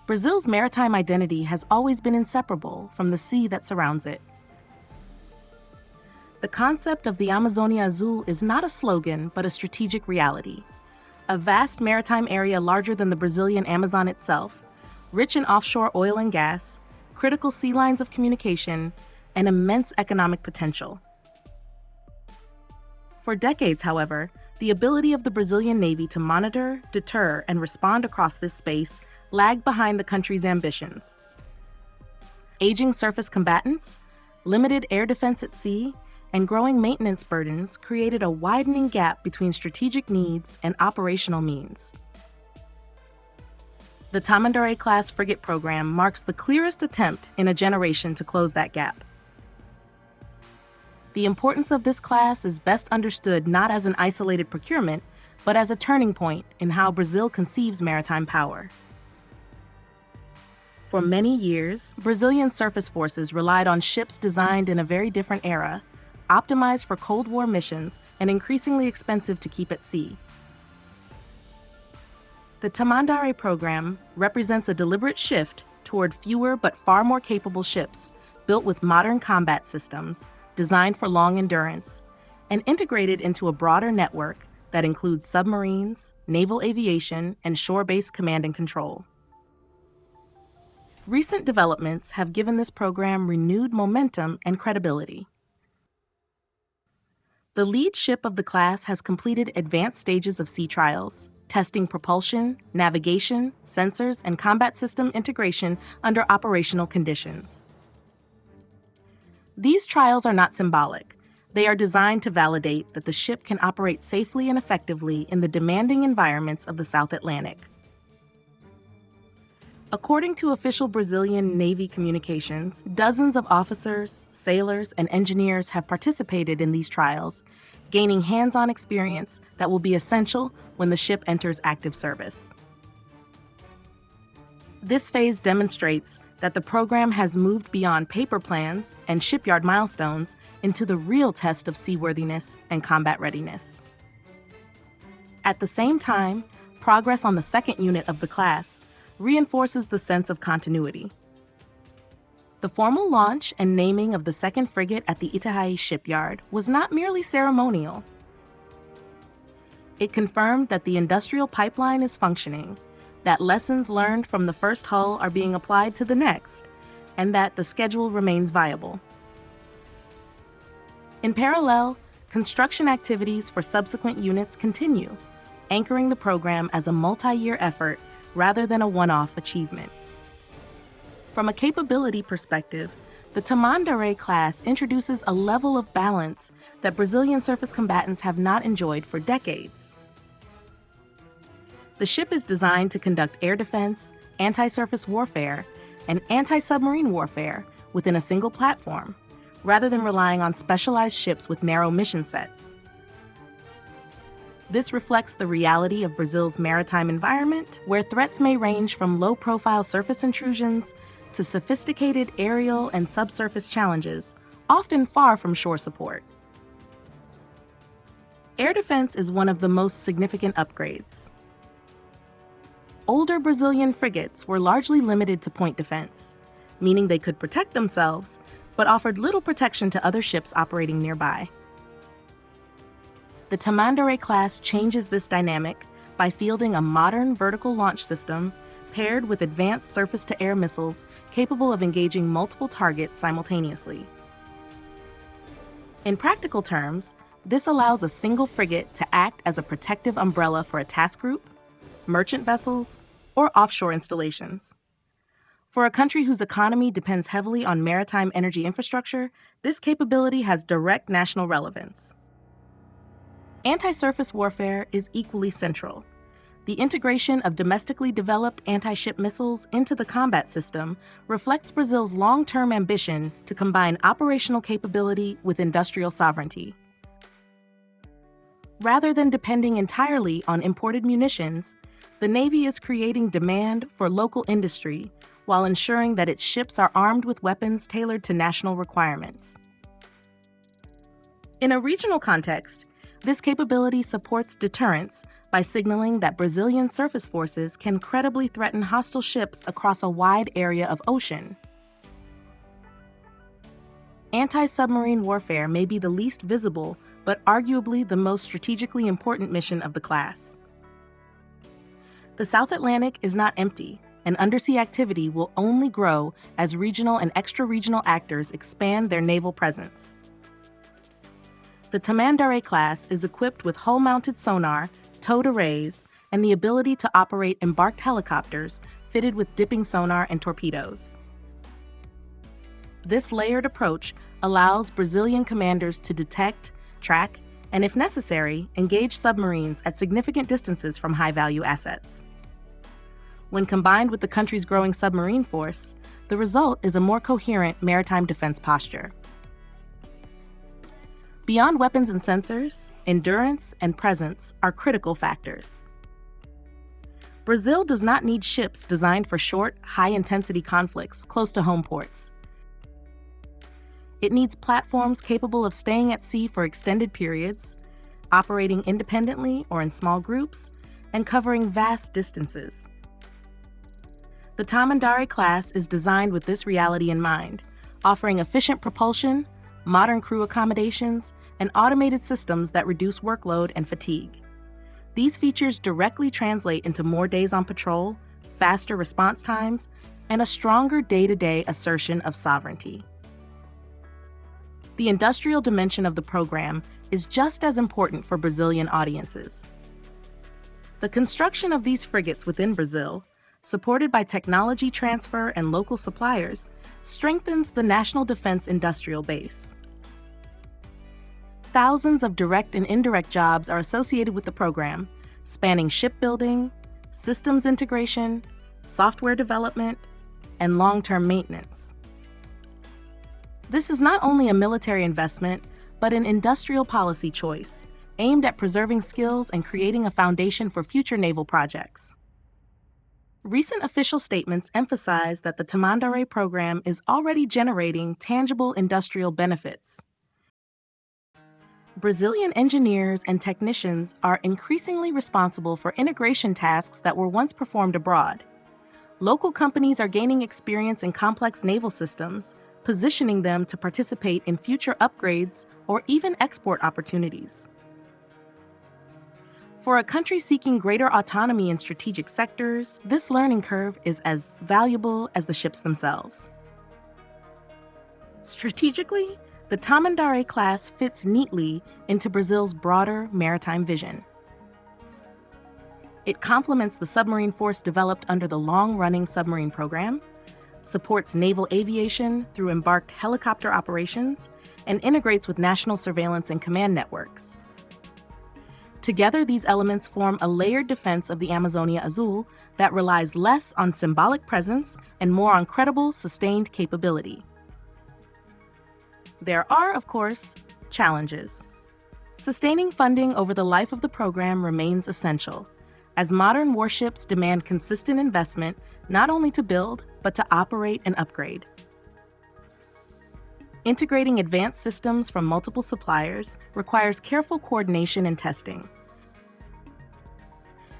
Brazil's maritime identity has always been inseparable from the sea that surrounds it. The concept of the Amazônia Azul is not a slogan, but a strategic reality. A vast maritime area larger than the Brazilian Amazon itself, rich in offshore oil and gas, critical sea lines of communication, and immense economic potential. For decades, however, the ability of the Brazilian Navy to monitor, deter, and respond across this space lagged behind the country's ambitions. Aging surface combatants, limited air defense at sea, and growing maintenance burdens created a widening gap between strategic needs and operational means. The Tamandaré-Class frigate program marks the clearest attempt in a generation to close that gap. The importance of this class is best understood not as an isolated procurement, but as a turning point in how Brazil conceives maritime power. For many years, Brazilian surface forces relied on ships designed in a very different era, optimized for Cold War missions and increasingly expensive to keep at sea. The Tamandare program represents a deliberate shift toward fewer but far more capable ships, built with modern combat systems, designed for long endurance, and integrated into a broader network that includes submarines, naval aviation, and shore-based command and control. Recent developments have given this program renewed momentum and credibility. The lead ship of the class has completed advanced stages of sea trials, testing propulsion, navigation, sensors, and combat system integration under operational conditions. These trials are not symbolic. They are designed to validate that the ship can operate safely and effectively in the demanding environments of the South Atlantic. According to official Brazilian Navy communications, dozens of officers, sailors, and engineers have participated in these trials, gaining hands-on experience that will be essential when the ship enters active service. This phase demonstrates that the program has moved beyond paper plans and shipyard milestones into the real test of seaworthiness and combat readiness. At the same time, progress on the second unit of the class reinforces the sense of continuity. The formal launch and naming of the second frigate at the Itajaí shipyard was not merely ceremonial. It confirmed that the industrial pipeline is functioning, that lessons learned from the first hull are being applied to the next, and that the schedule remains viable. In parallel, construction activities for subsequent units continue, anchoring the program as a multi-year effort rather than a one-off achievement. From a capability perspective, the Tamandaré-Class introduces a level of balance that Brazilian surface combatants have not enjoyed for decades. The ship is designed to conduct air defense, anti-surface warfare, and anti-submarine warfare within a single platform, rather than relying on specialized ships with narrow mission sets. This reflects the reality of Brazil's maritime environment, where threats may range from low-profile surface intrusions to sophisticated aerial and subsurface challenges, often far from shore support. Air defense is one of the most significant upgrades. Older Brazilian frigates were largely limited to point defense, meaning they could protect themselves, but offered little protection to other ships operating nearby. The Tamandaré-Class changes this dynamic by fielding a modern vertical launch system paired with advanced surface-to-air missiles capable of engaging multiple targets simultaneously. In practical terms, this allows a single frigate to act as a protective umbrella for a task group, merchant vessels, or offshore installations. For a country whose economy depends heavily on maritime energy infrastructure, this capability has direct national relevance. Anti-surface warfare is equally central. The integration of domestically developed anti-ship missiles into the combat system reflects Brazil's long-term ambition to combine operational capability with industrial sovereignty. Rather than depending entirely on imported munitions, the Navy is creating demand for local industry while ensuring that its ships are armed with weapons tailored to national requirements. In a regional context, This capability supports deterrence by signaling that Brazilian surface forces can credibly threaten hostile ships across a wide area of ocean. Anti-submarine warfare may be the least visible, but arguably the most strategically important mission of the class. The South Atlantic is not empty, and undersea activity will only grow as regional and extra-regional actors expand their naval presence. The Tamandaré-Class is equipped with hull-mounted sonar, towed arrays, and the ability to operate embarked helicopters fitted with dipping sonar and torpedoes. This layered approach allows Brazilian commanders to detect, track, and if necessary, engage submarines at significant distances from high-value assets. When combined with the country's growing submarine force, the result is a more coherent maritime defense posture. Beyond weapons and sensors, endurance and presence are critical factors. Brazil does not need ships designed for short, high-intensity conflicts close to home ports. It needs platforms capable of staying at sea for extended periods, operating independently or in small groups, and covering vast distances. The Tamandare-Class is designed with this reality in mind, offering efficient propulsion, modern crew accommodations, and automated systems that reduce workload and fatigue. These features directly translate into more days on patrol, faster response times, and a stronger day-to-day assertion of sovereignty. The industrial dimension of the program is just as important for Brazilian audiences. The construction of these frigates within Brazil, supported by technology transfer and local suppliers, strengthens the national defense industrial base. Thousands of direct and indirect jobs are associated with the program, spanning shipbuilding, systems integration, software development, and long-term maintenance. This is not only a military investment, but an industrial policy choice aimed at preserving skills and creating a foundation for future naval projects. Recent official statements emphasize that the Tamandare program is already generating tangible industrial benefits. Brazilian engineers and technicians are increasingly responsible for integration tasks that were once performed abroad. Local companies are gaining experience in complex naval systems, positioning them to participate in future upgrades or even export opportunities. For a country seeking greater autonomy in strategic sectors, this learning curve is as valuable as the ships themselves. Strategically, the Tamandare-Class fits neatly into Brazil's broader maritime vision. It complements the submarine force developed under the long-running submarine program, supports naval aviation through embarked helicopter operations, and integrates with national surveillance and command networks. Together, these elements form a layered defense of the Amazônia Azul that relies less on symbolic presence and more on credible, sustained capability. There are, of course, challenges. Sustaining funding over the life of the program remains essential, as modern warships demand consistent investment not only to build, but to operate and upgrade. Integrating advanced systems from multiple suppliers requires careful coordination and testing.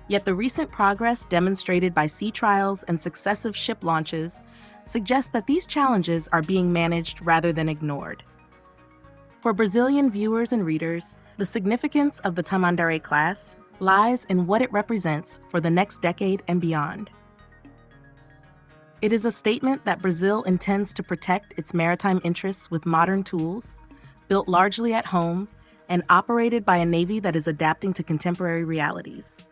Yet the recent progress demonstrated by sea trials and successive ship launches suggests that these challenges are being managed rather than ignored. For Brazilian viewers and readers, the significance of the Tamandare-Class lies in what it represents for the next decade and beyond. It is a statement that Brazil intends to protect its maritime interests with modern tools, built largely at home, and operated by a Navy that is adapting to contemporary realities.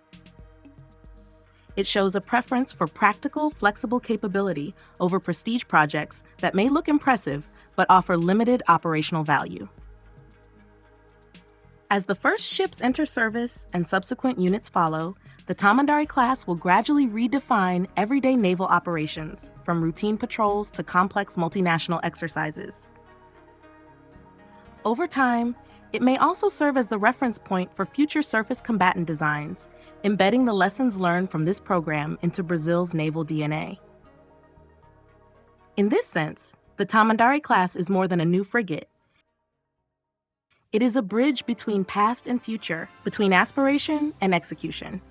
It shows a preference for practical, flexible capability over prestige projects that may look impressive but offer limited operational value. As the first ships enter service and subsequent units follow, the Tamandare-Class will gradually redefine everyday naval operations, from routine patrols to complex multinational exercises. Over time, it may also serve as the reference point for future surface combatant designs, embedding the lessons learned from this program into Brazil's naval DNA. In this sense, the Tamandare-Class is more than a new frigate. It is a bridge between past and future, between aspiration and execution.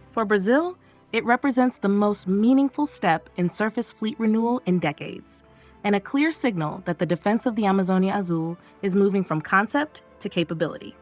For Brazil, it represents the most meaningful step in surface fleet renewal in decades, and a clear signal that the defense of the Amazônia Azul is moving from concept to capability.